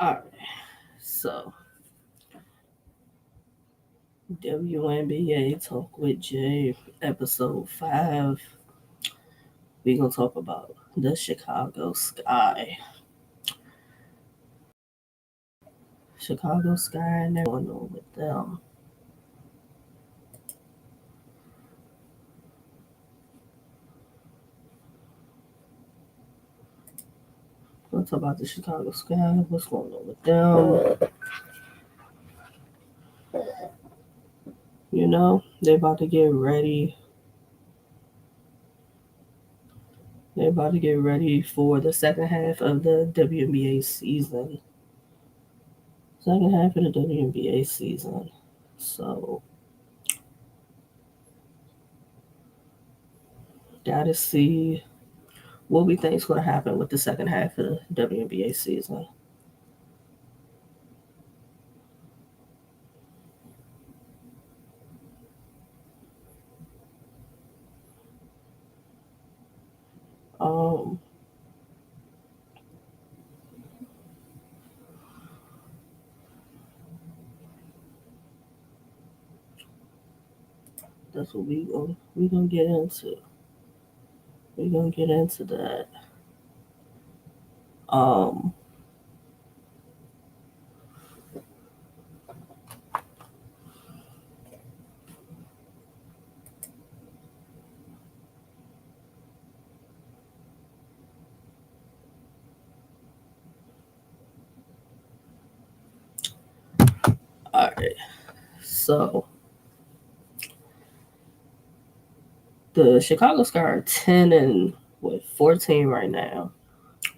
All right. So, WNBA Talk with Jay, episode 5. We're going to talk about the Chicago Sky. Chicago Sky and everything going on with them. We'll talk about the Chicago Sky, what's going on with them. You know, they're about to get ready. They're about to get ready for the second half of the WNBA season. Second half of the WNBA season. So, gotta see what we think is going to happen with the second half of the WNBA season. Um, that's what we gonna get into. We gonna get into that. Um, all right. So the Chicago Sky are 10-14 right now.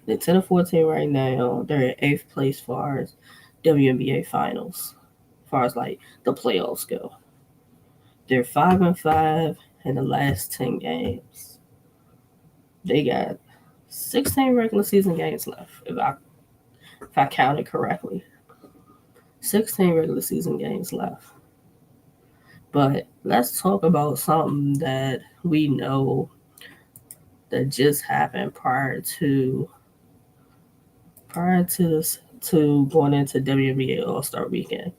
They're 10-14 right now. They're in eighth place as far as WNBA finals, as far as like the playoffs go. They're 5-5 in the last 10 games. They got 16 regular season games left, if I counted correctly. 16 regular season games left. But let's talk about something that we know that just happened prior to this to going into WNBA All Star Weekend.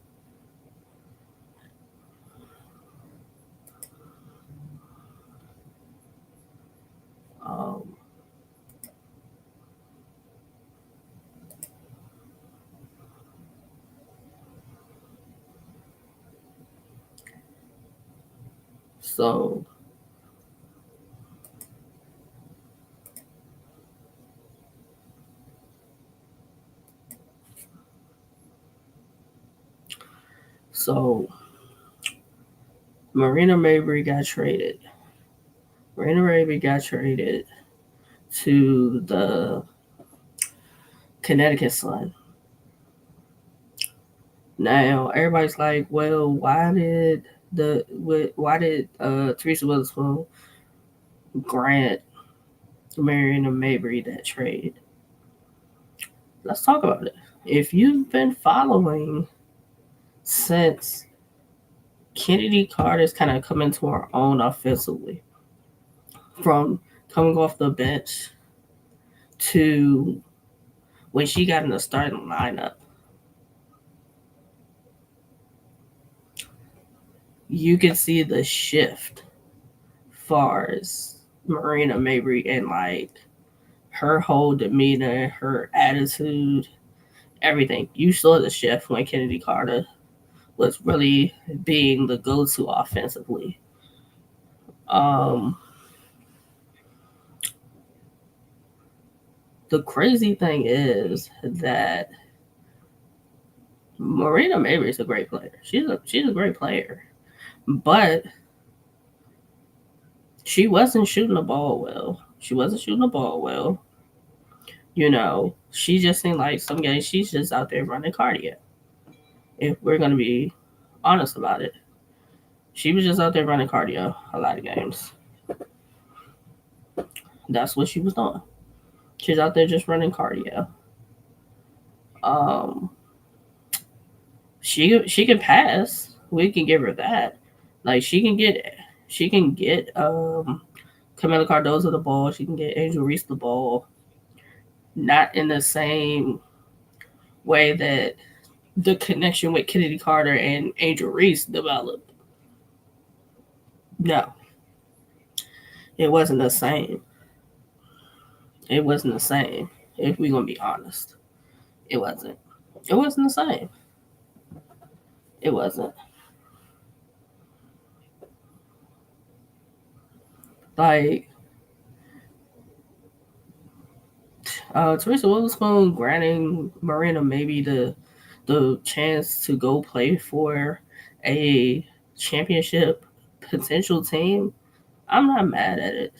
Um, so so Marina Mabrey got traded. Marina Mabrey got traded to the Connecticut Sun. Now everybody's like, well, why did Teresa Witherspoon grant Marina Mabrey that trade? Let's talk about it. If you've been following since Kennedy Carter's kind of come into her own offensively, from coming off the bench to when she got in the starting lineup, you can see the shift far as Marina Mabrey and like her whole demeanor, her attitude, everything. You saw the shift when Kennedy Carter was really being the go-to offensively. Um, the crazy thing is that Marina Mabrey is a great player. She's a great player, but she wasn't shooting the ball well. She wasn't shooting the ball well. You know, she just seemed like some games she's just out there running cardio. If we're gonna be honest about it, she was just out there running cardio a lot of games. That's what she was doing. She's out there just running cardio. Um, she can pass. We can give her that. Like she can get Camila Cardozo the ball. She can get Angel Reese the ball. Not in the same way that the connection with Kennedy Carter and Angel Reese developed. No, it wasn't the same. It wasn't the same. If we're gonna be honest, it wasn't. It wasn't the same. It wasn't. Like Teresa Witherspoon granting Marina maybe the chance to go play for a championship potential team. I'm not mad at it.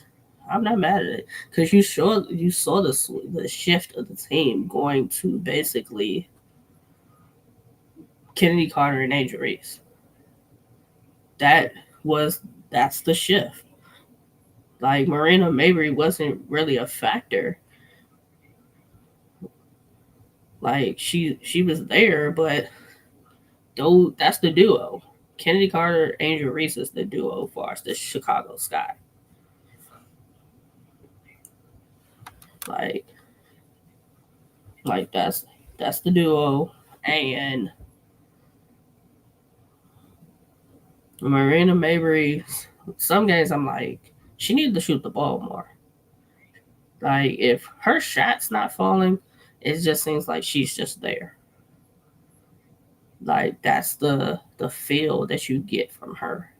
I'm not mad at it because you saw the shift of the team going to basically Kennedy Carter and Angel Reese. That was that's the shift. Like Marina Mabrey wasn't really a factor. Like she was there, but though that's the duo. Kennedy Carter, Angel Reese is the duo for us, the Chicago Sky. Like that's the duo. And Marina Mabrey, some games I'm like, she needs to shoot the ball more. Like if her shot's not falling, it just seems like she's just there. Like that's the feel that you get from her.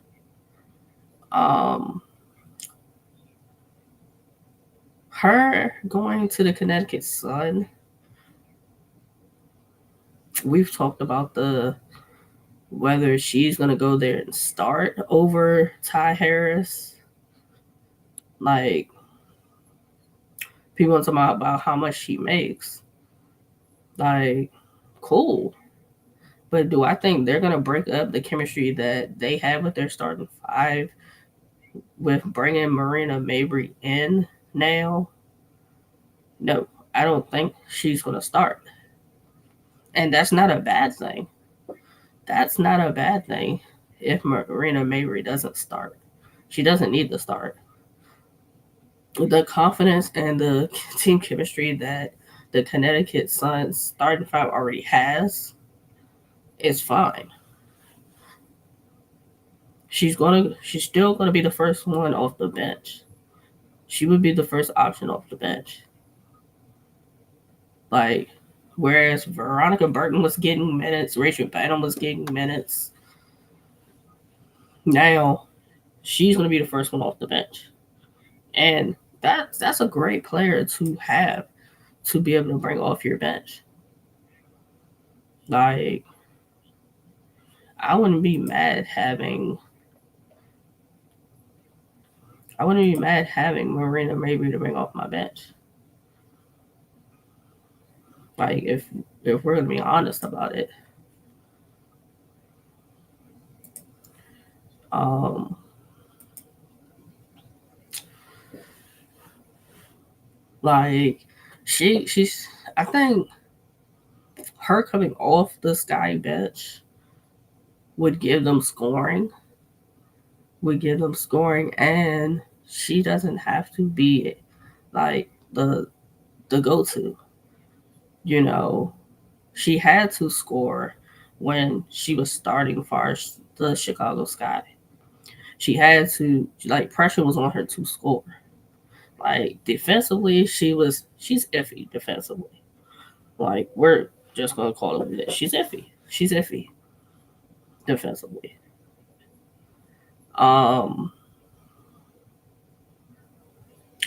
Um, her going to the Connecticut Sun. We've talked about the whether she's gonna go there and start over Ty Harris. Like people are talking about how much she makes. Like, cool. But do I think they're gonna break up the chemistry that they have with their starting five with bringing Marina Mabrey in now? No, I don't think she's gonna start, and that's not a bad thing. That's not a bad thing if Marina Mabrey doesn't start. She doesn't need to start. The confidence and the team chemistry that the Connecticut Suns starting five already has is fine. She's still gonna be the first one off the bench. She would be the first option off the bench. Like whereas Veronica Burton was getting minutes, Rachel Banham was getting minutes. Now she's gonna be the first one off the bench. And that's a great player to have to be able to bring off your bench. Like I wouldn't be mad having Marina Mabrey to bring off my bench. Like if we're gonna be honest about it. Um like she's I think her coming off the Sky bench would give them scoring. Would give them scoring and she doesn't have to be like the go to. You know, she had to score when she was starting for the Chicago Sky. She had to like pressure was on her to score. Like defensively, she's iffy defensively. Like we're just gonna call it that. She's iffy. She's iffy defensively. Um,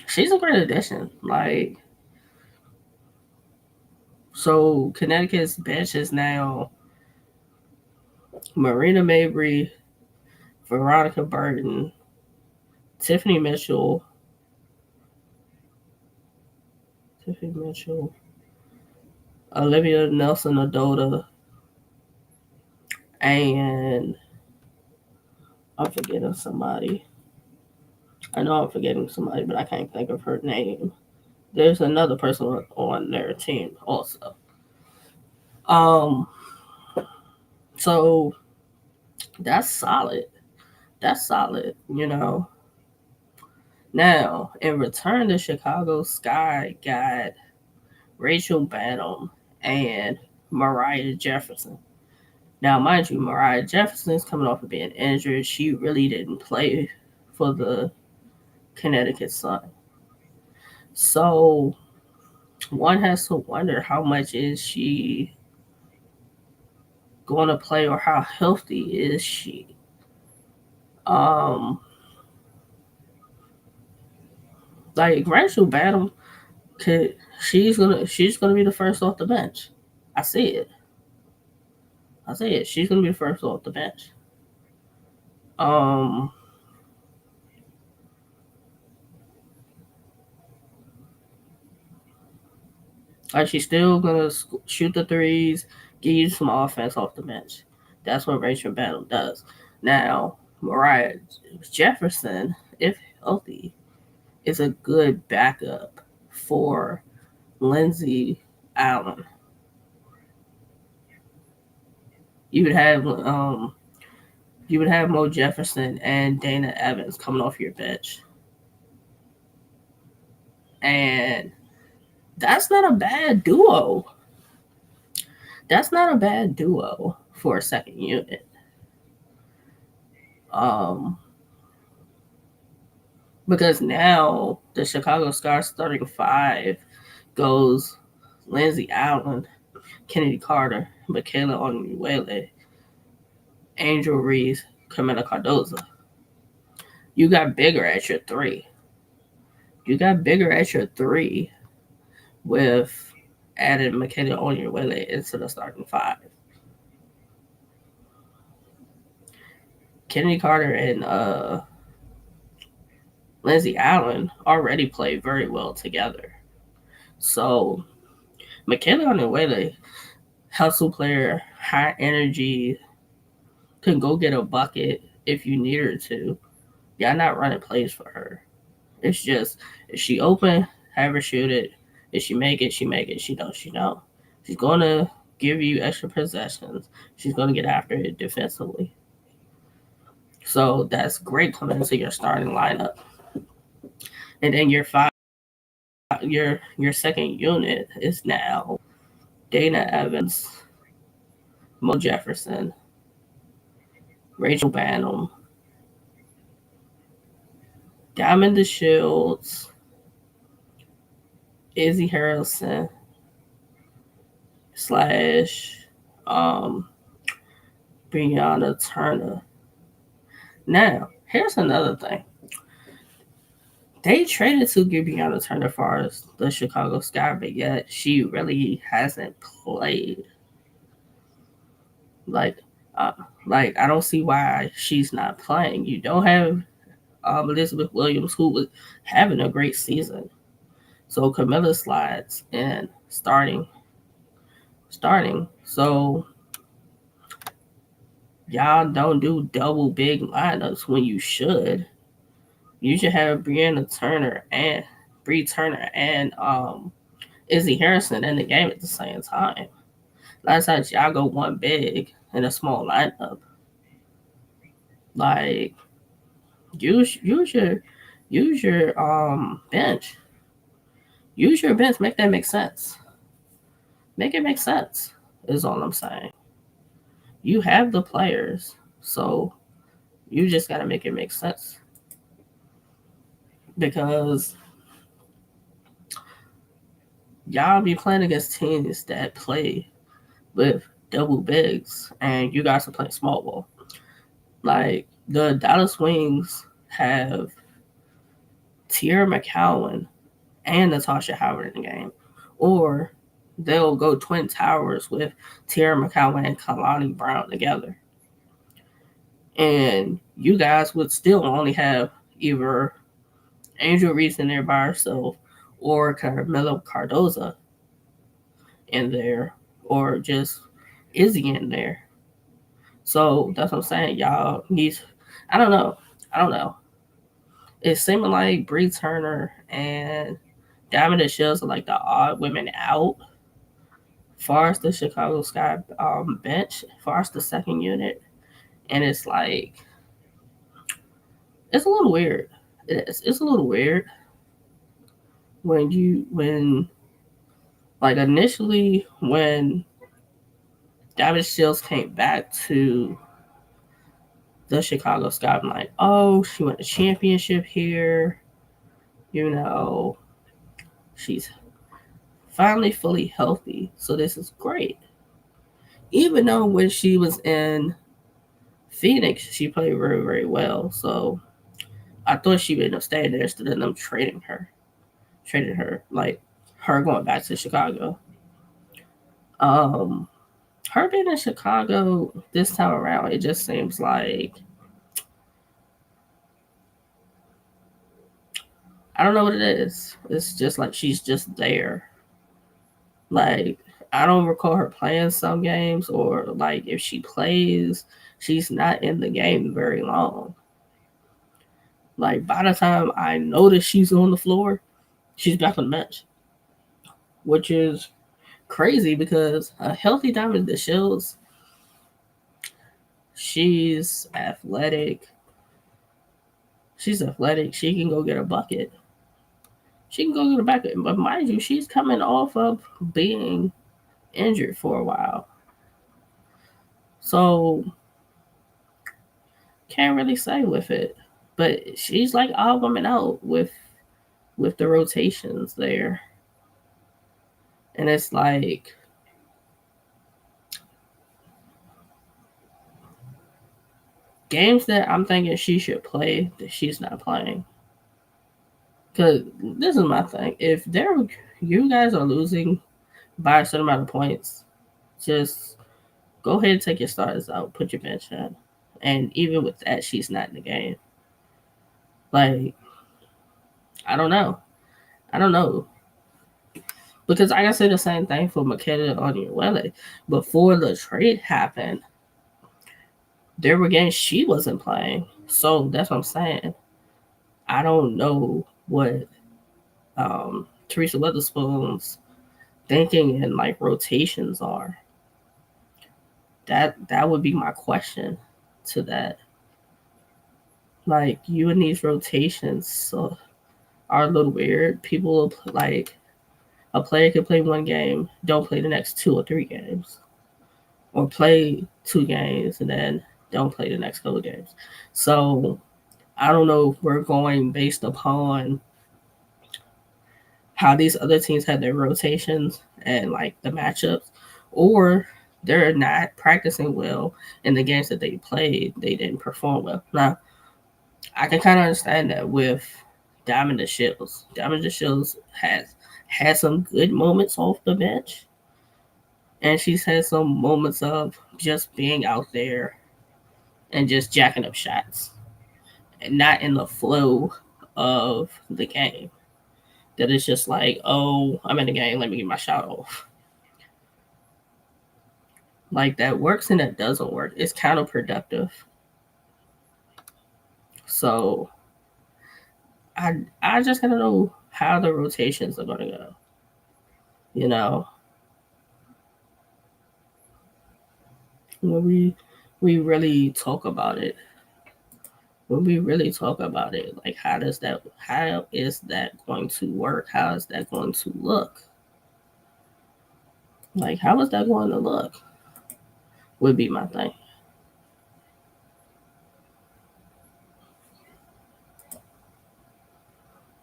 she's a great addition. Like so, Connecticut's bench is now Marina Mabrey, Veronica Burton, Tiffany Mitchell, Olivia Nelson Adota, and I'm forgetting somebody. I know I'm forgetting somebody, but I can't think of her name. There's another person on their team also. Um, so that's solid. That's solid, you know. Now, in return, the Chicago Sky got Rachel Banham and Mariah Jefferson. Now, mind you, Mariah Jefferson is coming off of being injured. She really didn't play for the Connecticut Sun. So one has to wonder, how much is she going to play, or how healthy is she? Um, like Rachel Banham, she's gonna be the first off the bench. I see it. I see it. She's gonna be the first off the bench. Um, like she's still gonna shoot the threes, give you some offense off the bench. That's what Rachel Banham does. Now, Mariah Jefferson, if healthy, is a good backup for Lindsay Allen. You would have Mo Jefferson and Dana Evans coming off your bench, and that's not a bad duo. That's not a bad duo for a second unit. Um, because now the Chicago Sky starting five goes Lindsay Allen, Kennedy Carter, Michaela Onwuele, Angel Reese, Camila Cardoza. You got bigger at your three. You got bigger at your three with added Michaela Onwuele into the starting five. Kennedy Carter and Lindsay Allen already play very well together. So Michaela Onwuele, hustle player, high energy, can go get a bucket if you need her to. Y'all not running plays for her. It's just, if she open, have her shoot it. If she make it, she make it. She don't, she don't. She's gonna give you extra possessions. She's gonna get after it defensively. So that's great coming into your starting lineup. And then your second unit is now Dana Evans, Mo Jefferson, Rachel Banham, Diamond DeShields, Izzy Harrelson slash Brianna Turner. Now, here's another thing. They traded to get Brianna Turner as far as the Chicago Sky, but yet she really hasn't played. Like, I don't see why she's not playing. You don't have Elizabeth Williams, who was having a great season. So Camilla slides in starting. So y'all don't do double big lineups when you should. You should have Brianna Turner and Bree Turner and Izzy Harrison in the game at the same time. Last time y'all go one big in a small lineup. Like use your bench. Use your bench. Make that make sense. Make it make sense. Is all I'm saying. You have the players, so you just gotta make it make sense. Because y'all be playing against teams that play with double bigs, and you guys are playing small ball. Like the Dallas Wings have Tierra McCowan and Natasha Howard in the game, or they'll go Twin Towers with Tierra McCowan and Kalani Brown together, and you guys would still only have either Angel Reese in there by herself, or Carmelo Cardoza in there, or just Izzy in there. So that's what I'm saying. Y'all need. I don't know. It's seeming like Bree Turner and Diamond DeShields are like the odd women out. Far as the Chicago Sky bench, far as the second unit, and it's like it's a little weird. It's a little weird when like initially when Diamond Shields came back to the Chicago Sky. I'm like, oh, she won a championship here. You know, she's finally fully healthy. So this is great. Even though when she was in Phoenix, she played very, very well. So I thought she would end up staying there instead of them trading her, like her going back to Chicago. Um, her being in Chicago this time around, it just seems like I don't know what it is. It's just like she's just there. Like I don't recall her playing some games, or like if she plays, she's not in the game very long. Like by the time I notice she's on the floor, she's back on the bench, which is crazy because a healthy Diamond DeShields, she's athletic. She's athletic. She can go get a bucket. She can go get a bucket. But mind you, she's coming off of being injured for a while. So can't really say with it. But she's like all women out with the rotations there. And it's like games that I'm thinking she should play that she's not playing. Because this is my thing. If you guys are losing by a certain amount of points, just go ahead and take your starters out, put your bench in. And even with that, she's not in the game. Like, I don't know. Because I can say the same thing for Makeda Onyenuele. Before the trade happened, there were games she wasn't playing. So that's what I'm saying. I don't know what Teresa Weatherspoon's thinking and like rotations are. That would be my question to that. Like you and these rotations are a little weird. People like a player could play one game, don't play the next 2 or 3 games, or play 2 games and then don't play the next couple of games. So I don't know if we're going based upon how these other teams had their rotations and like the matchups, or they're not practicing well in the games that they played, they didn't perform well. Now, I can kind of understand that with Diamond DeShields. Diamond DeShields has had some good moments off the bench, and she's had some moments of just being out there and just jacking up shots and not in the flow of the game. That it's just like, oh, I'm in the game, let me get my shot off. Like that works and that doesn't work. It's counterproductive. So I just gotta know how the rotations are gonna go. You know, when we really talk about it, like how is that going to work? How is that going to look? Like how is that going to look? Would be my thing.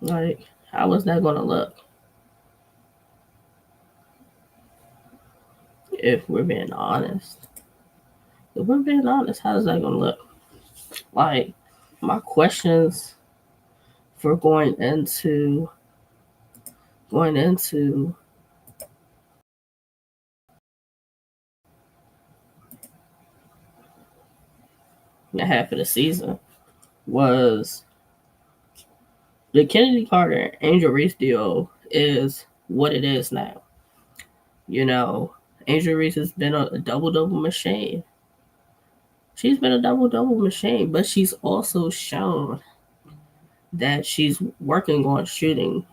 Like how is that going to look? If we're being honest. If we're being honest, how is that going to look? Like my questions for going into the half of the season was the Kennedy Carter Angel Reese deal is what it is now. You know, Angel Reese has been a double machine. She's been a double machine, but she's also shown that she's working on shooting.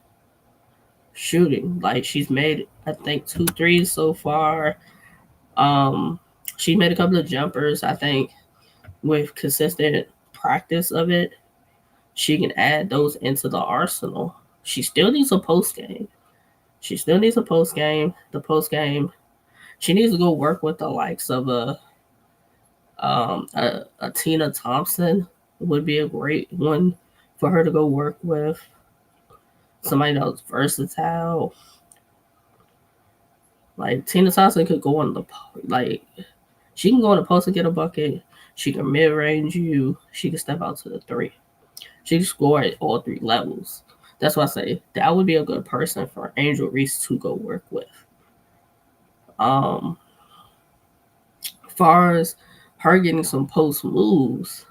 Like she's made I think 2 threes so far. She made a couple of jumpers. I think with consistent practice of it, she can add those into the arsenal. She still needs a post game. The post game, She needs to go work with the likes of a Tina Thompson would be a great one for her to go work with. Somebody that's versatile. Like Tina Thompson could go on the she can go on the post and get a bucket. She can mid range you. She can step out to the three. She can score at all three levels. That's why I say that would be a good person for Angel Reese to go work with. Um, as far as her getting some post moves,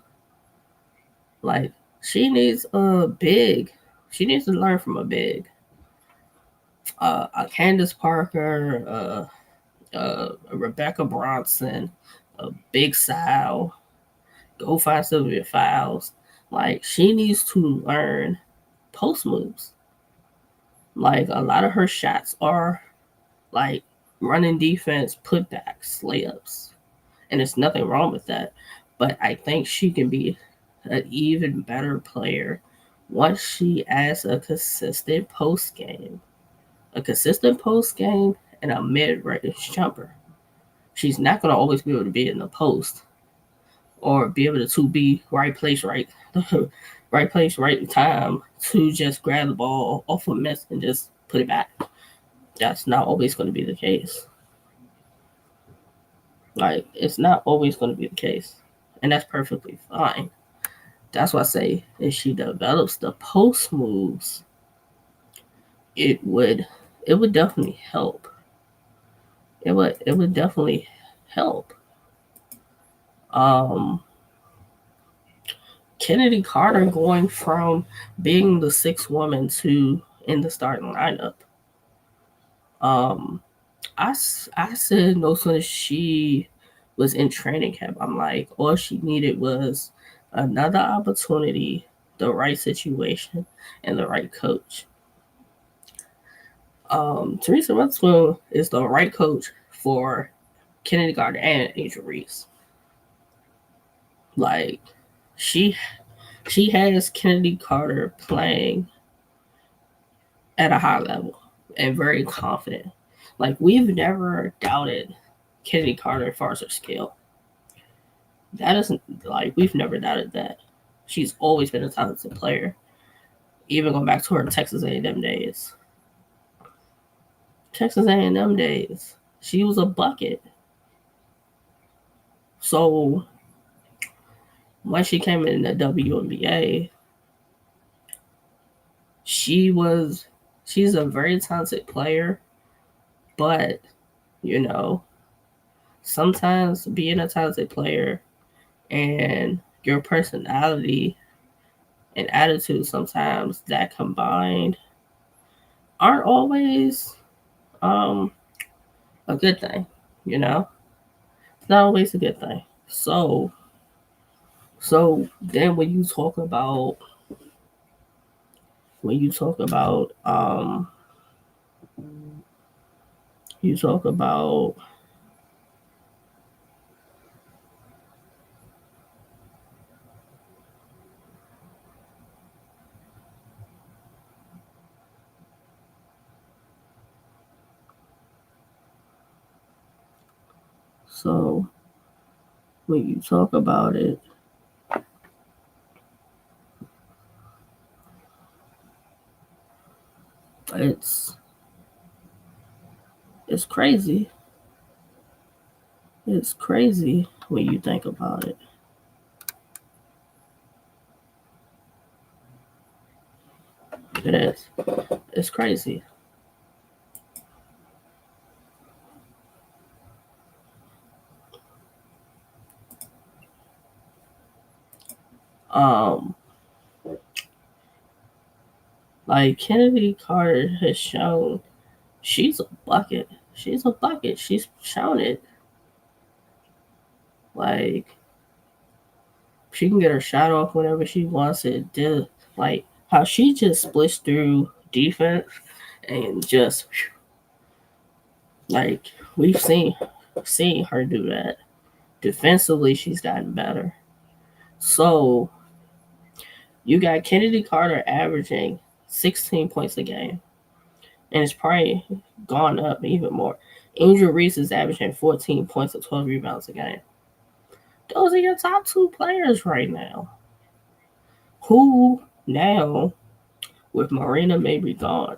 like she needs a big. She needs to learn from a big. A Candace Parker, Rebecca Bronson, a Big Sal, go find Sylvia Fowles. Like she needs to learn post moves. Like a lot of her shots are like running defense, putbacks, layups, and there's nothing wrong with that. But I think she can be an even better player once she adds a consistent post game, and a mid-range jumper. She's not going to always be able to be in the post or be able to be right place, right place, right time to just grab the ball off a miss and just put it back. That's not always going to be the case. Like, it's not always going to be the case. And that's perfectly fine. That's why I say if she develops the post moves, it would definitely help. It would definitely help. Um Kennedy Carter going from being the sixth woman to in the starting lineup. I said no sooner as she was in training camp, I'm like, all she needed was another opportunity, the right situation, and the right coach. Teresa Rutswell is the right coach for Kennedy Carter and Angel Reese. Like, she has Kennedy Carter playing at a high level and very confident. Like, we've never doubted Kennedy Carter as far as her skill. That isn't like we've never doubted that. She's always been a talented player, even going back to her Texas A&M days. Texas A&M days, she was a bucket. So when she came in the WNBA, she's a very talented player, but you know, sometimes being a talented player and your personality and attitude, sometimes that combined aren't always a good thing, you know? It's not always a good thing. So then when you talk about you talk about so when you talk about it, it's it's crazy. It's crazy when you think about it. It is. It's crazy. Um, like Kennedy Carter has shown she's a bucket. She's a bucket. She's shown it. Like she can get her shot off whenever she wants it. Like how she just splits through defense and just like we've seen her do that. Defensively, she's gotten better. So you got Kennedy Carter averaging 16 points a game, and it's probably gone up even more. Angel Reese is averaging 14 points and 12 rebounds a game. Those are your top two players right now. Who now, with Marina Mabrey gone,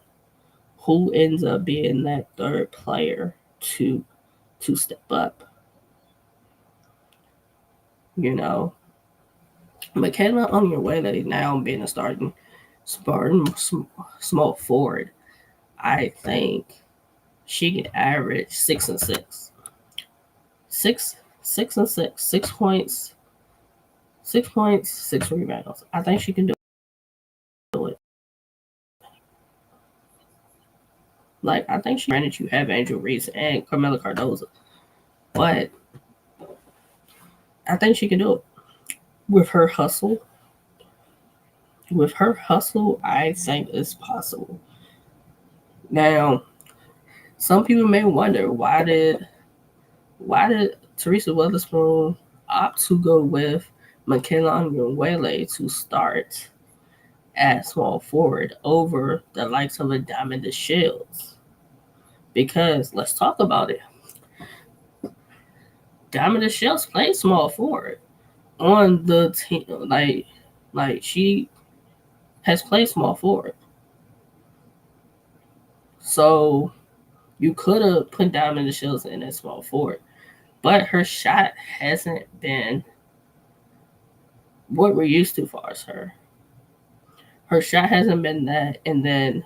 who ends up being that third player to step up? You know, Michaela Onyenwele now being a starting small forward. I think she can average 6 and 6. 6 and 6. 6 points, 6 points, 6 rebounds. I think she can do it. Like, I think granted you have Angel Reese and Carmela Cardoza, but I think she can do it with her hustle. With her hustle, I think it's possible. Now, some people may wonder why did Teresa Weatherspoon opt to go with Michaela Onyenwele to start at small forward over the likes of a Diamond Shields? Because let's talk about it. Diamond Shields plays small forward on the team. Like she has played small forward. So you could have put Diamond Shields in as small forward, but her shot hasn't been what we're used to far as her. Her shot hasn't been that, and then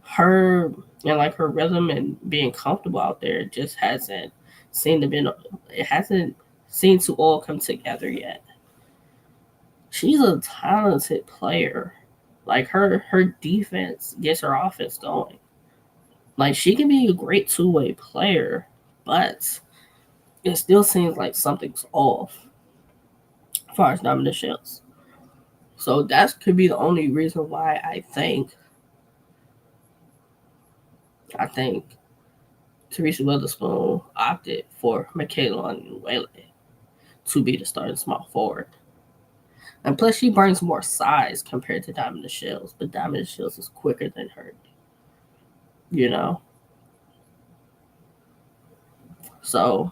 her and like her rhythm and being comfortable out there just hasn't seemed to been. It hasn't seemed to all come together yet. She's a talented player. Like her defense gets her offense going. Like she can be a great two-way player, but it still seems like something's off as far as Diamond Shields. So that could be the only reason why I think Teresa Weatherspoon opted for Michaela Onyenwele to be the starting small forward. And plus, she brings more size compared to Diamond Shields, but Diamond Shields is quicker than her. You know? So,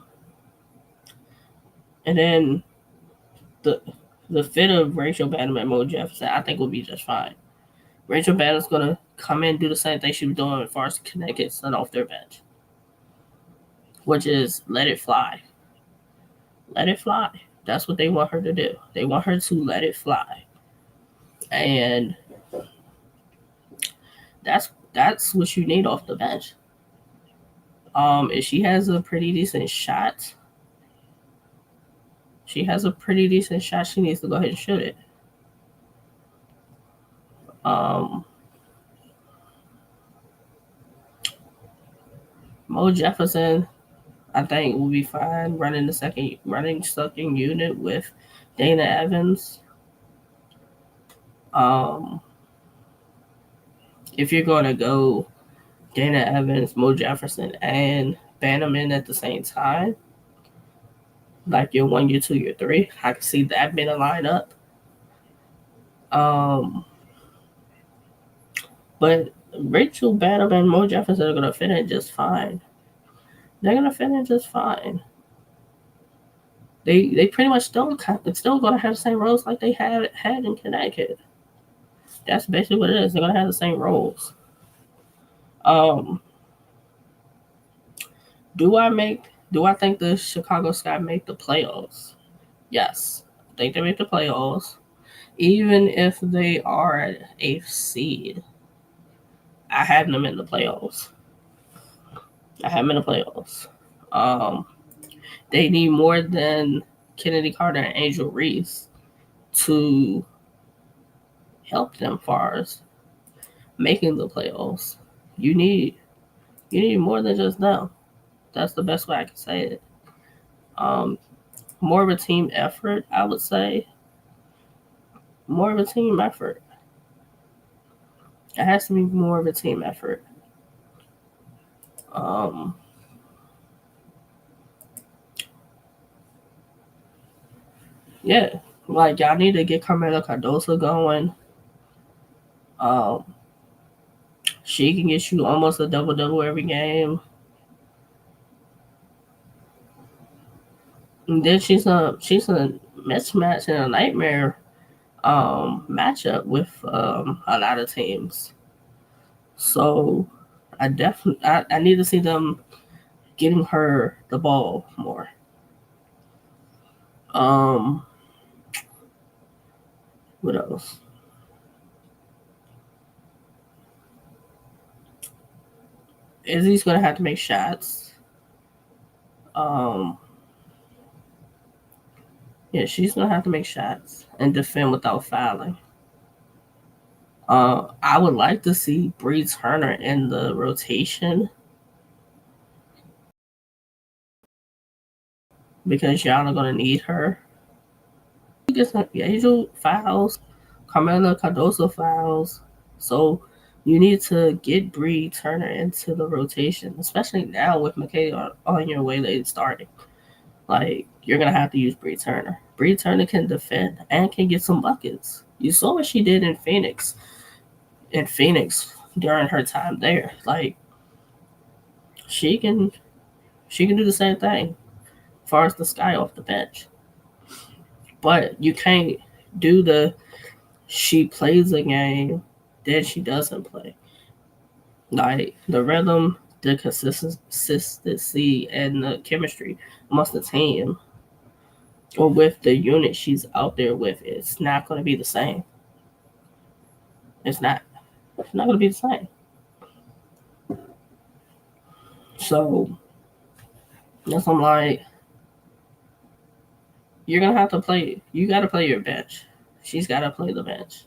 and then the fit of Rachel Bantam and Mo Jefferson, I think will be just fine. Rachel Bantam's going to come in and do the same thing she was doing as far as Connecticut set off their bench, which is let it fly. Let it fly. That's what they want her to do. They want her to let it fly. And that's what you need off the bench. If she has a pretty decent shot, she needs to go ahead and shoot it. Mo Jefferson, I think, will be fine running second unit with Dana Evans. If you're going to go Dana Evans, Mo Jefferson, and Bantam in at the same time, like your 1, your 2, your 3, I can see that being a lineup. But Rachel Bantam and Mo Jefferson are going to fit in just fine. They're going to fit in just fine. They pretty much still going to have the same roles like they had in Connecticut. That's basically what it is. They're going to have the same roles. Do I think the Chicago Sky make the playoffs? Yes. I think they make the playoffs. Even if they are at 8th seed, I have them in the playoffs. They need more than Kennedy Carter and Angel Reese to help them far as making the playoffs. You need more than just them. That's the best way I can say it. More of a team effort, I would say. More of a team effort. It has to be more of a team effort. Yeah, like y'all need to get Carmela Cardoza going. She can get you almost a double every game. And then she's a mismatch and a nightmare matchup with a lot of teams. So I need to see them getting her the ball more. Um, what else? Izzy's gonna have to make shots. Um, yeah, she's gonna have to make shots and defend without fouling. I would like to see Bree Turner in the rotation because y'all are gonna need her. She gets Angel fouls, Carmela Cardoso fouls, so you need to get Bree Turner into the rotation, especially now with McKay on your way late starting. Like you're gonna have to use Bree Turner. Bree Turner can defend and can get some buckets. You saw what she did in Phoenix. In Phoenix during her time there, like she can she can do the same thing as far as the sky off the bench. But you can't do the she plays a game, then she doesn't play. Like the rhythm, the consistency, and the chemistry amongst the team or with the unit she's out there with, it's not going to be the same. It's not. It's not going to be the same. So that's I'm like, you're gonna have to play. You got to play your bench. She's got to play the bench.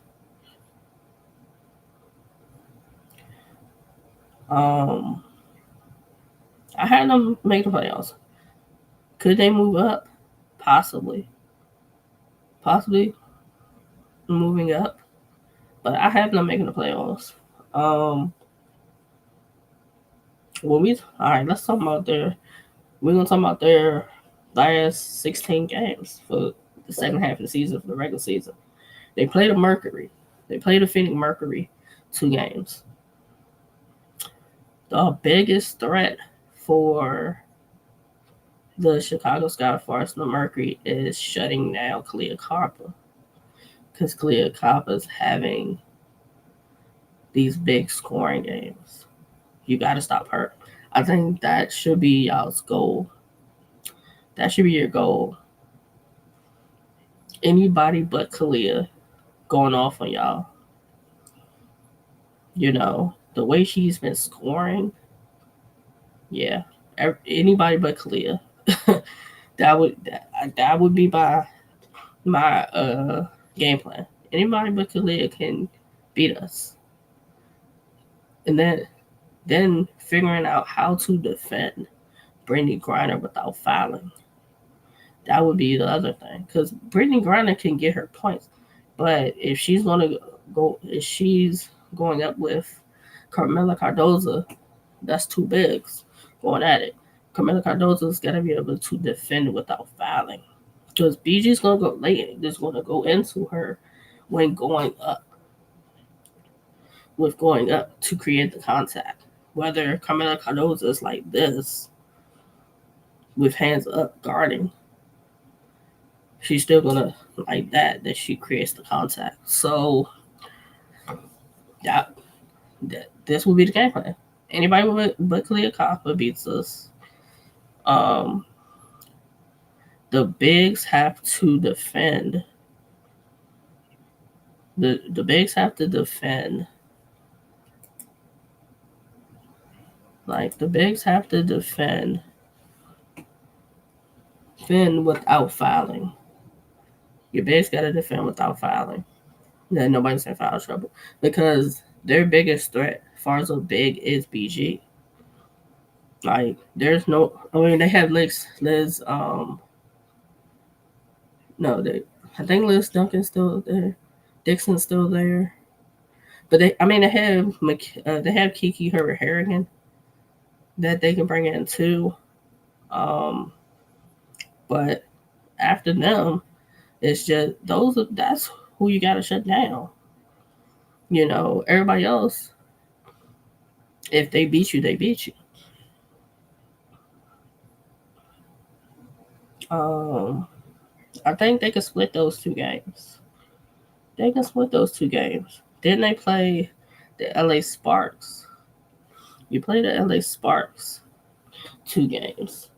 Um, I had them make the playoffs. Could they move up? Possibly. Possibly moving up. But I have them making the playoffs. Um, when we all right, let's talk about their. We're gonna talk about their last 16 games for the second half of the season for the regular season. They played a Mercury. They played a Phoenix Mercury 2 games. The biggest threat for the Chicago Sky Force, the Mercury, is shutting down Kalia Karpa because Kalia Karpa is having these big scoring games. You got to stop her. I think that should be y'all's goal. That should be your goal. Anybody but Kalia going off on y'all. You know, the way she's been scoring, yeah. Anybody but Kalia. That would be my game plan. Anybody but Kalia can beat us. And then figuring out how to defend Brittany Griner without fouling. That would be the other thing. Because Brittany Griner can get her points. But if she's going up with Carmela Cardoza, that's two bigs going at it. Carmela Cardoza's got to be able to defend without fouling. Because BG's going to go late. Just going to go into her when going up. With going up to create the contact. Whether Carmela Cardoza is like this, with hands up guarding, she's still going to like that she creates the contact. So, that this will be the game plan. Anybody but Kalia Kappa beats us. The bigs have to defend. The bigs have to defend. Like the bigs have to defend without fouling. Your bigs got to defend without fouling. Then nobody's in foul trouble because their biggest threat, as far as a big, is BG. Like there's no. I mean, they have Liz. No, I think Liz Duncan's still there. Dixon's still there. But they have Kiki Herbert Harrigan that they can bring in too. But after them, it's just that's who you gotta shut down. You know, everybody else, if they beat you, they beat you. Um, I think they could split those two games. They can split those two games. Didn't they play the LA Sparks? You play the LA Sparks 2 games.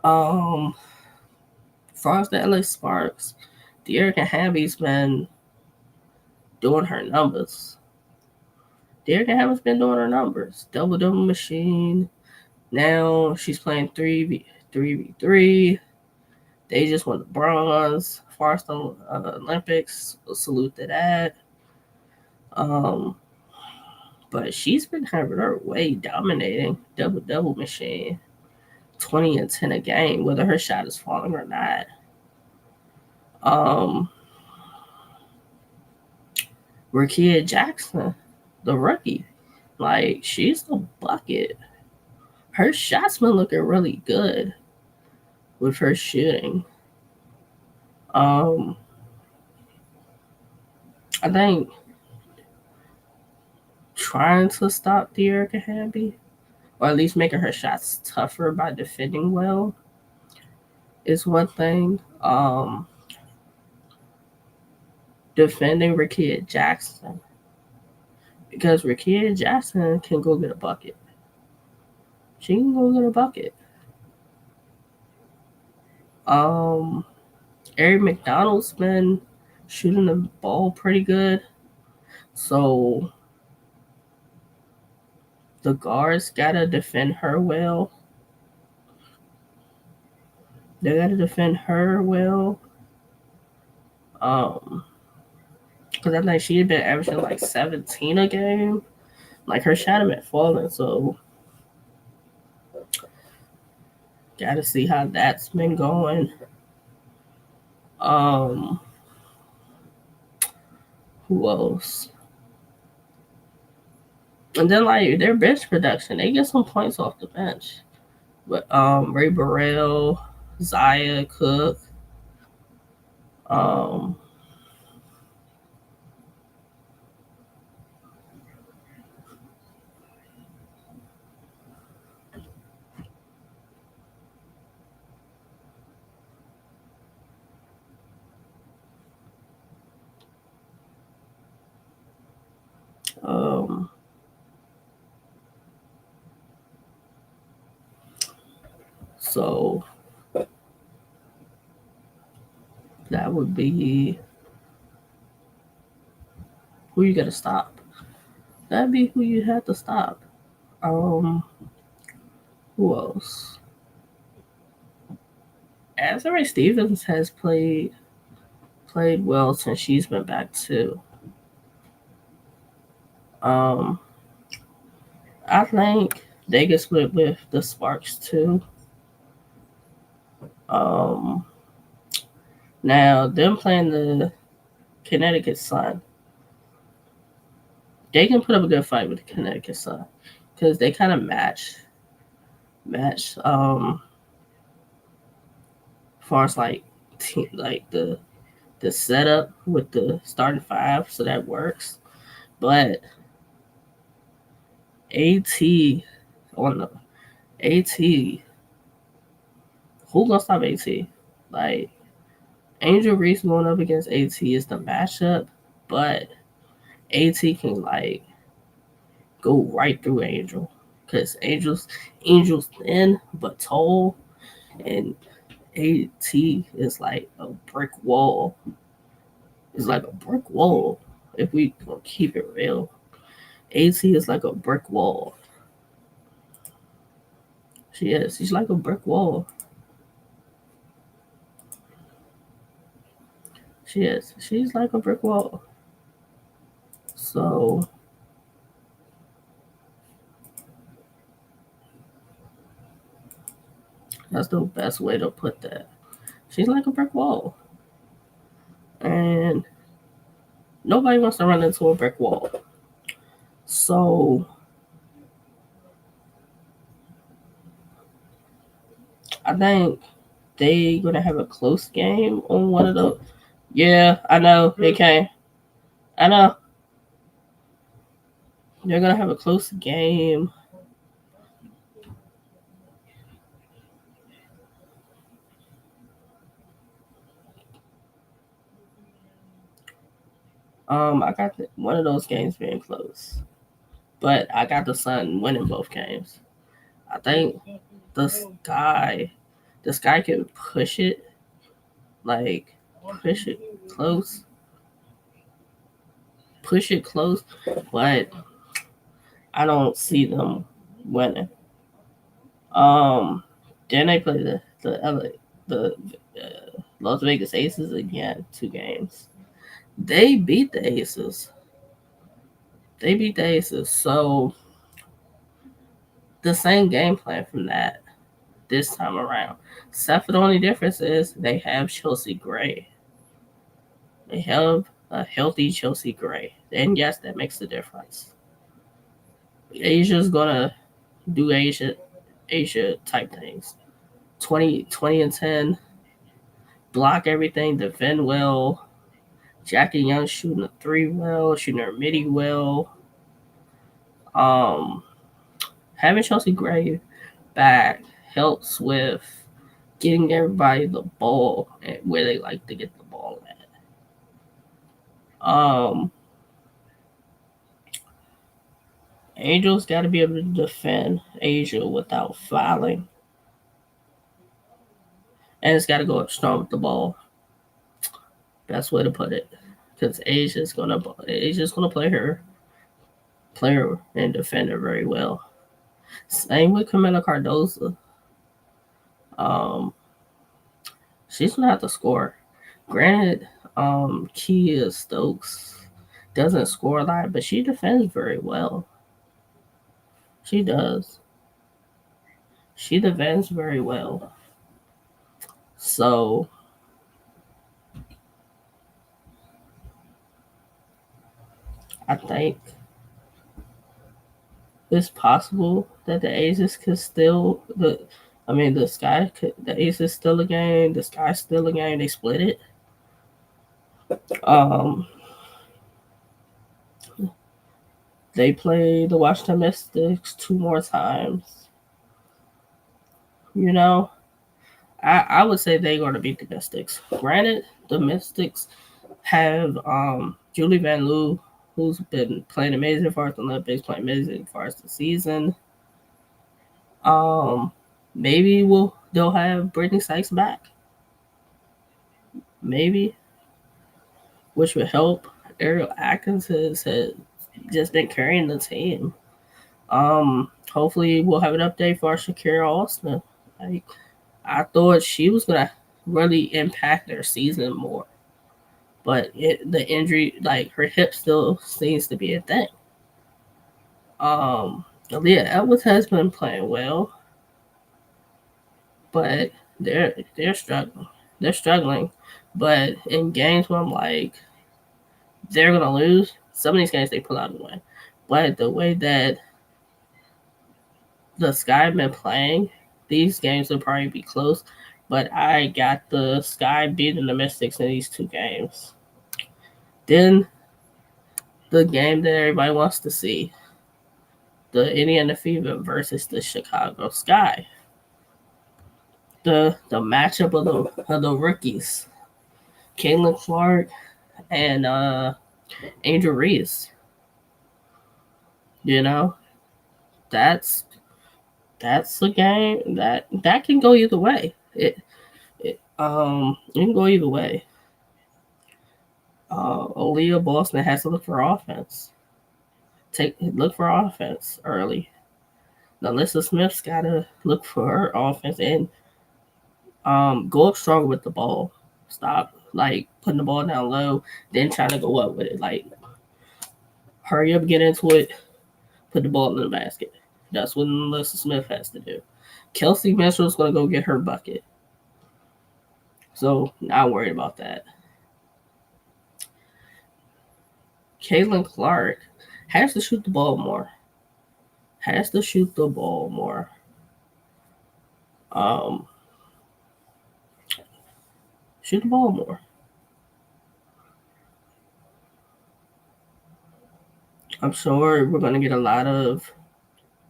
Um, as far as the LA Sparks, the Erica Hamby's been doing her numbers. The Erica Hamby's been doing her numbers. Double double machine. Now she's playing 3v3. They just won the bronze. As far as the Olympics, salute to that. But she's been having her way dominating double double machine. 20 and 10 a game, whether her shot is falling or not. Um, Rakia Jackson, the rookie, like she's a bucket. Her shots been looking really good with her shooting. Um, I think trying to stop De'Erica Hamby, or at least making her shots tougher by defending well, is one thing. Defending Rakia Jackson, because Rakia Jackson can go get a bucket. She can go get a bucket. Um, Eric McDonald's been shooting the ball pretty good, so the guards gotta defend her well. They gotta defend her well. Because I think she had been averaging like 17 a game. Like her shot had been falling, so gotta see how that's been going. Um, who else? And then like their bench production, they get some points off the bench. But Ray Burrell, Zaya Cook, um, um, so that would be who you gotta stop. That'd be who you have to stop. Um, who else? Azure Stevens has played well since she's been back too. Um, I think they get split with the Sparks too. Um, Now them playing the Connecticut Sun, they can put up a good fight with the Connecticut Sun because they kind of match as far as like like the setup with the starting five, so that works. But AT on the AT, who gonna stop AT? Like Angel Reese going up against AT is the matchup, but AT can like go right through Angel because Angel's thin but tall, and AT is like a brick wall. It's like a brick wall. If we gonna keep it real, AT is like a brick wall. She is. She's like a brick wall. She is. She's like a brick wall. So that's the best way to put that. She's like a brick wall. And nobody wants to run into a brick wall. So I think they gonna have a close game on one of the. Yeah, I know they can. I know they're gonna have a close game. I got one of those games being close, but I got the Sun winning both games. I think the Sky, the Sky can like push it close, push it close, but I don't see them winning. Um, then they play the Las Vegas Aces again, 2 games. They beat the Aces. They beat the Aces. So the same game plan from that this time around. Except for the only difference is they have Chelsea Gray. They have a healthy Chelsea Gray. And yes, that makes the difference. Asia's gonna do Asia type things. 20 and 10, block everything, defend well. Jackie Young shooting a three well, shooting her midi well. Um, Having Chelsea Gray back helps with getting everybody the ball and where they like to get the ball at. Angel's got to be able to defend Asia without fouling, and it's got to go up strong with the ball. Best way to put it, because Asia's gonna play her and defend her very well. Same with Camila Cardoza. Um, she's gonna have to score. Granted, Kia Stokes doesn't score a lot, but she defends very well. She does. She defends very well. So I think it's possible that the Aces could still the Sky the Aces still a game, the Sky's still a game. They split it. Um, they play the Washington Mystics 2 more times. You know, I would say they're going to beat the Mystics. Granted, the Mystics have Julie Van Loo, who's been playing amazing for us in the Olympics, playing amazing for us this season. Maybe they'll have Brittany Sykes back. Maybe, which would help. Ariel Atkins has just been carrying the team. Hopefully we'll have an update for Shakira Austin. Like, I thought she was gonna really impact their season more, but the injury, like her hip, still seems to be a thing. Aaliyah Edwards has been playing well, but they're struggling. They're struggling, but in games where I'm like, they're gonna lose. Some of these games they pull out and win, but the way that the Sky have been playing, these games will probably be close. But I got the Sky beating the Mystics in these 2 games. Then the game that everybody wants to see, the Indiana Fever versus the Chicago Sky. The matchup of the rookies, Caitlin Clark and Angel Reese. You know, that's a game that can go either way. It can go either way. Aaliyah Boston has to look for offense. Look for offense early. Alyssa Smith's got to look for her offense and go up strong with the ball. Stop like putting the ball down low, then trying to go up with it. Like hurry up, get into it, put the ball in the basket. That's what Alyssa Smith has to do. Kelsey Mitchell's gonna go get her bucket. So not worried about that. Caitlin Clark has to shoot the ball more. Has to shoot the ball more. Um, Shoot the ball more. I'm sure we're gonna get a lot of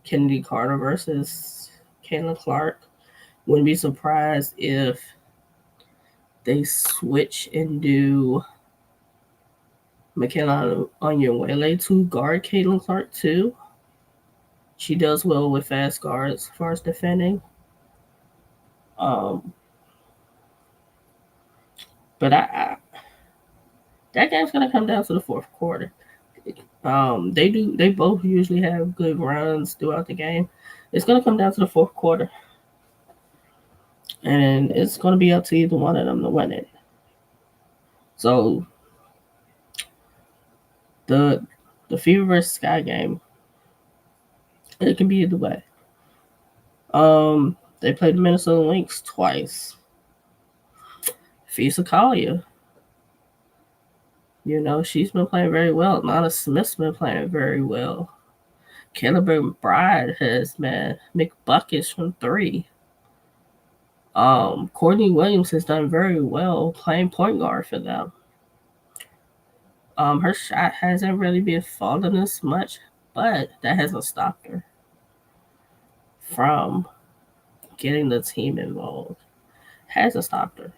Kennedy Carter versus Caitlin Clark. Wouldn't be surprised if they switch and do Michaela Onyenwele to guard Caitlin Clark too. She does well with fast guards as far as defending. Um, but that game's gonna come down to the fourth quarter. They both usually have good runs throughout the game. It's gonna come down to the fourth quarter, and it's gonna be up to either one of them to win it. So the the Fever versus Sky game, it can be either way. They played the Minnesota Lynx twice. Fisa Kalia, she's been playing very well. Nana Smith's been playing very well. Caleb McBride has been McBuckets from three. Courtney Williams has done very well playing point guard for them. Her shot hasn't really been falling as much, but that hasn't stopped her from getting the team involved. Hasn't stopped her.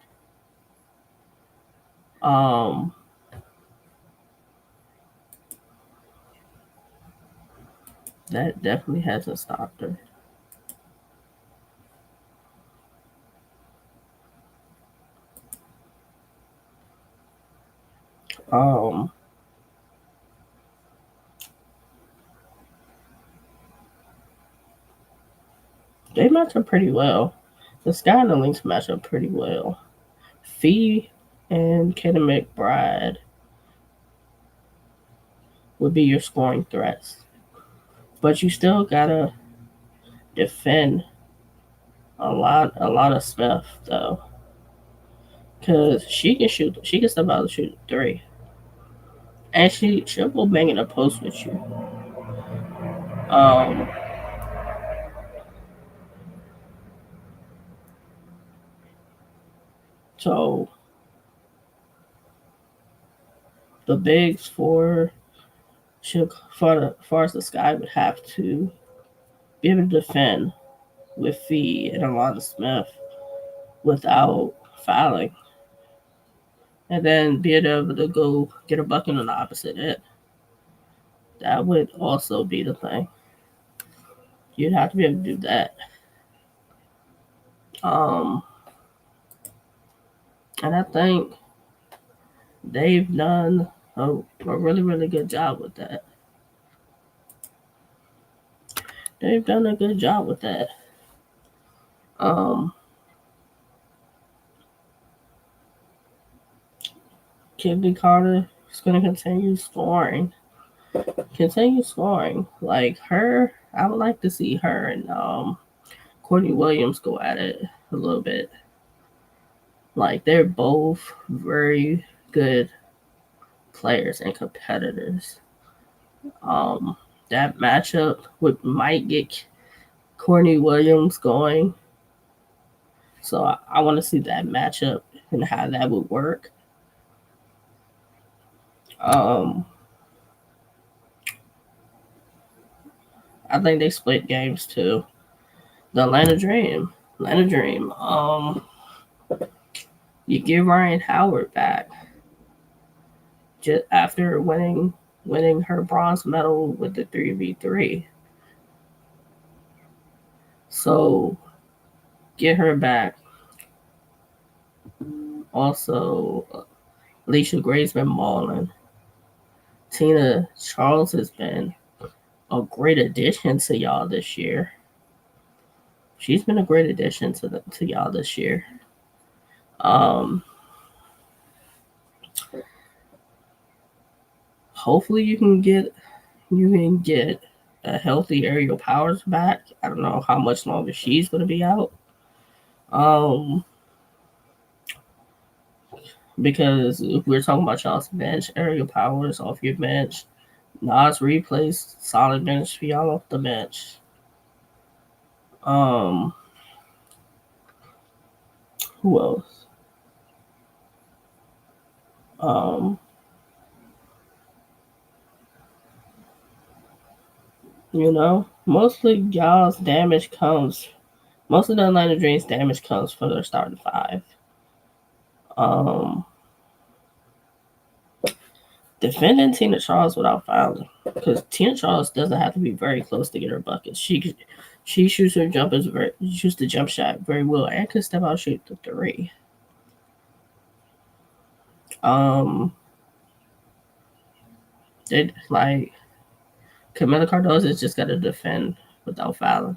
That definitely hasn't stopped her. They match up pretty well. The Sky and the Lynx match up pretty well. Fee and Kenna McBride would be your scoring threats. But you still gotta defend a lot of stuff though. Cause she can shoot, she can step out and shoot three. And she'll go bang in the post with you. Um so the bigs for far as the Sky would have to be able to defend with Fee and Alana Smith without fouling. And then be able to go get a bucket on the opposite end. That would also be the thing. You'd have to be able to do that. And I think they've done a really, really good job with that. They've done a good job with that. Kibby Carter is going to continue scoring. Like her, I would like to see her and Courtney Williams go at it a little bit. Like they're both very good players and competitors. That matchup might get Courtney Williams going. So I want to see that matchup and how that would work. I think they split games too. The Atlanta Dream. You give Ryan Howard back just after winning her bronze medal with the 3v3. So get her back. Also, Alicia Gray's been mauling. Tina Charles has been a great addition to y'all this year. She's been a great addition to y'all this year. Hopefully you can get a healthy Aerial Powers back. I don't know how much longer she's going to be out. Because if we're talking about y'all's bench, Aerial Powers off your bench, Nas replays solid bench for y'all off the bench. Who else? Mostly y'all's damage comes. Most of the Atlanta Dream's damage comes from their starting five. defending Tina Charles without fouling, because Tina Charles doesn't have to be very close to get her buckets. She shoots her jumpers very shoots the jump shot very well and can step out shoot the three. Um, it like Camila Cardozo's just got to defend without fouling.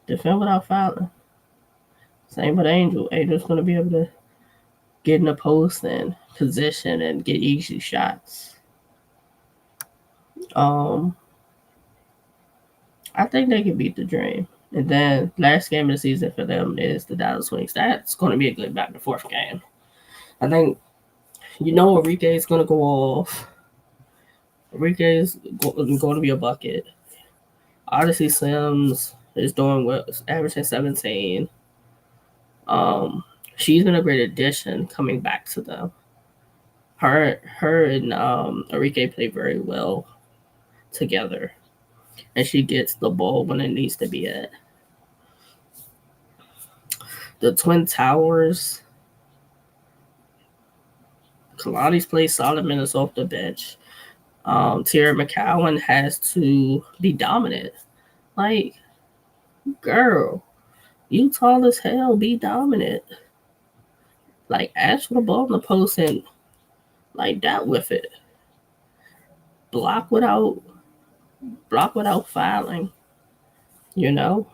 Defend without fouling. Same with Angel. Angel's going to be able to get in the post and position and get easy shots. Um, I think they can beat the Dream. And then last game of the season for them is the Dallas Wings. That's going to be a good back and forth game. I think Enrique is going to go off. Enrique is going to be a bucket. Odyssey Sims is doing well, averaging 17. She's been a great addition coming back to them. Her and Enrique play very well together, and she gets the ball when it needs to be at. The Twin Towers, Kalani's plays solid minutes off the bench. Tierra McCowan has to be dominant. Like, girl, you tall as hell, be dominant. Like, ask for the ball in the post and like that with it. Block without fouling, you know?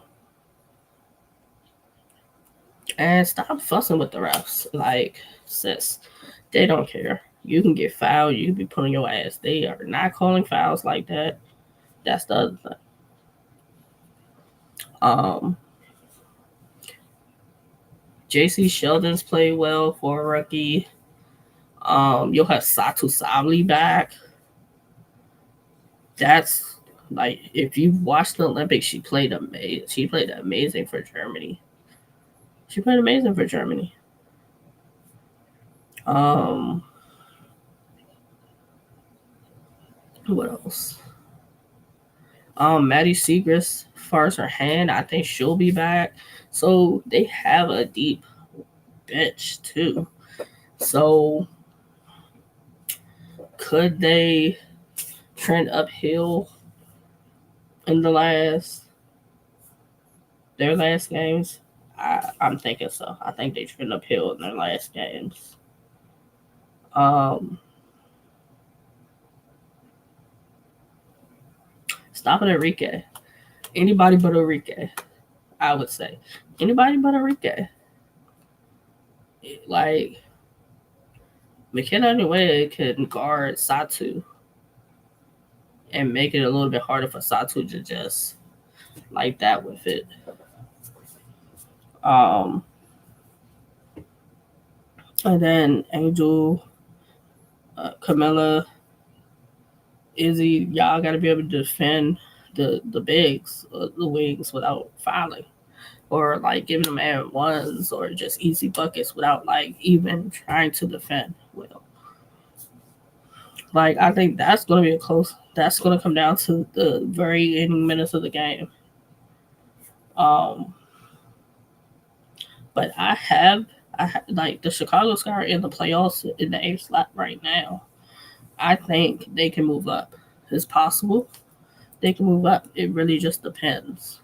And stop fussing with the refs. Like, sis, they don't care. You can get fouled, you can be putting your ass. They are not calling fouls like that. That's the other thing. JC Sheldon's played well for a rookie. You'll have Satu Sabli back. That's like if you've watched the Olympics, she played amazing. She played amazing for Germany. She played amazing for Germany. What else? Maddie Segrist, as far as her hand, I think she'll be back. So they have a deep bench too. So could they trend uphill in their last games? I'm thinking so. I think they trend uphill in their last games. Stop it, Enrique. Anybody but Enrique, I would say. Anybody but Enrique. Like, McKenna anyway can guard Satu and make it a little bit harder for Satu to just like that with it. And then Angel, Camilla, Izzy, y'all got to be able to defend the bigs, the wings without fouling, or like giving them and ones or just easy buckets without like even trying to defend well. Like I think that's gonna be a close. That's gonna come down to the very ending minutes of the game. Um, but I have like the Chicago Sky in the playoffs in the eighth slot right now. I think they can move up. It's possible they can move up. It really just depends.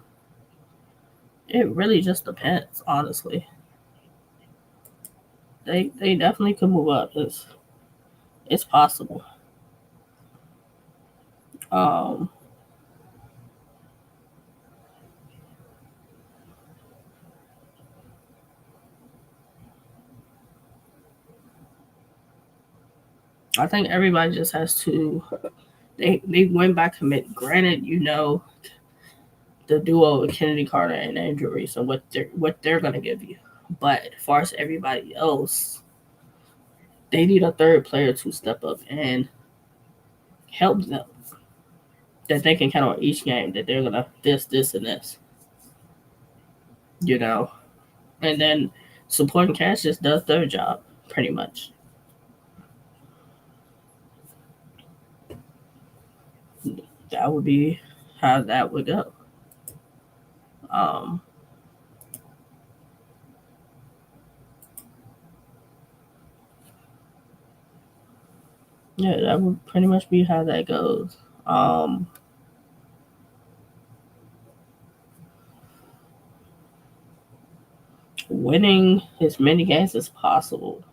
It really just depends, honestly. They definitely could move up. It's possible. Um, I think everybody just has to. They win by commit. Granted, the duo of Kennedy Carter and Andrew Reese and what they're gonna give you. But as far as everybody else, they need a third player to step up and help them. That they can count on each game that they're gonna this, and this. You know, and then supporting cast just does their job pretty much. That would be how that would go. Um, Yeah, that would pretty much be how that goes. Winning as many games as possible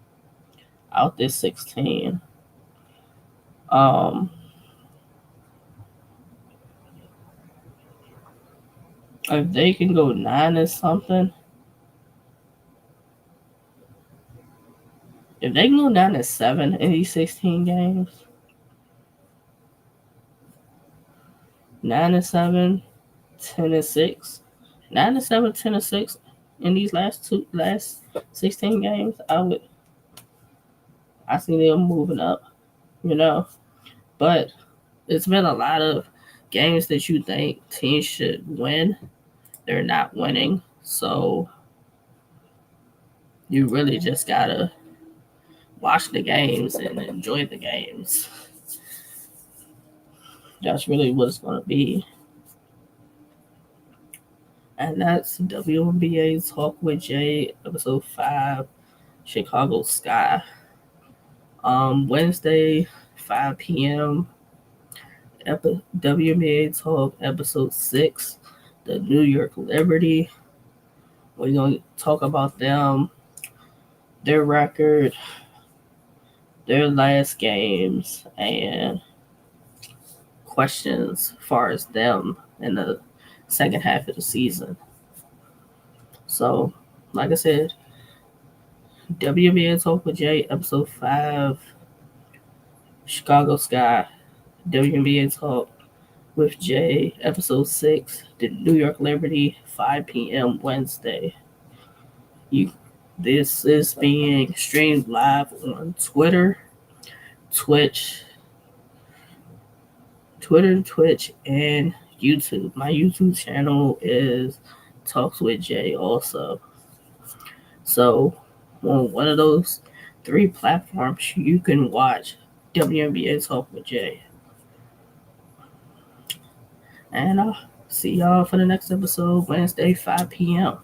out this 16. Um, if they can go 9 or something, if they can go 9-7 in these 16 games, 9-7, 10-6, 9-7, 10-6 in these last 16 games, I see them moving up, you know. But it's been a lot of games that you think teams should win, they're not winning. So you really just gotta watch the games and enjoy the games. That's really what it's gonna be. And that's WNBA Talk with Jay, episode 5, Chicago Sky. Wednesday, 5 p.m. WNBA Talk, episode 6, the New York Liberty. We're gonna talk about them, their record, their last games, and questions as far as them in the second half of the season. So, like I said, WNBA Talk with Jay, episode 5, Chicago Sky. WNBA Talk with Jay, episode 6, the New York Liberty, 5 p.m. Wednesday. This is being streamed live on Twitter, Twitch, and YouTube. My YouTube channel is Talks with Jay also. So on one of those 3 platforms, you can watch WNBA Talk with Jay. And I'll see y'all for the next episode, Wednesday, 5 p.m.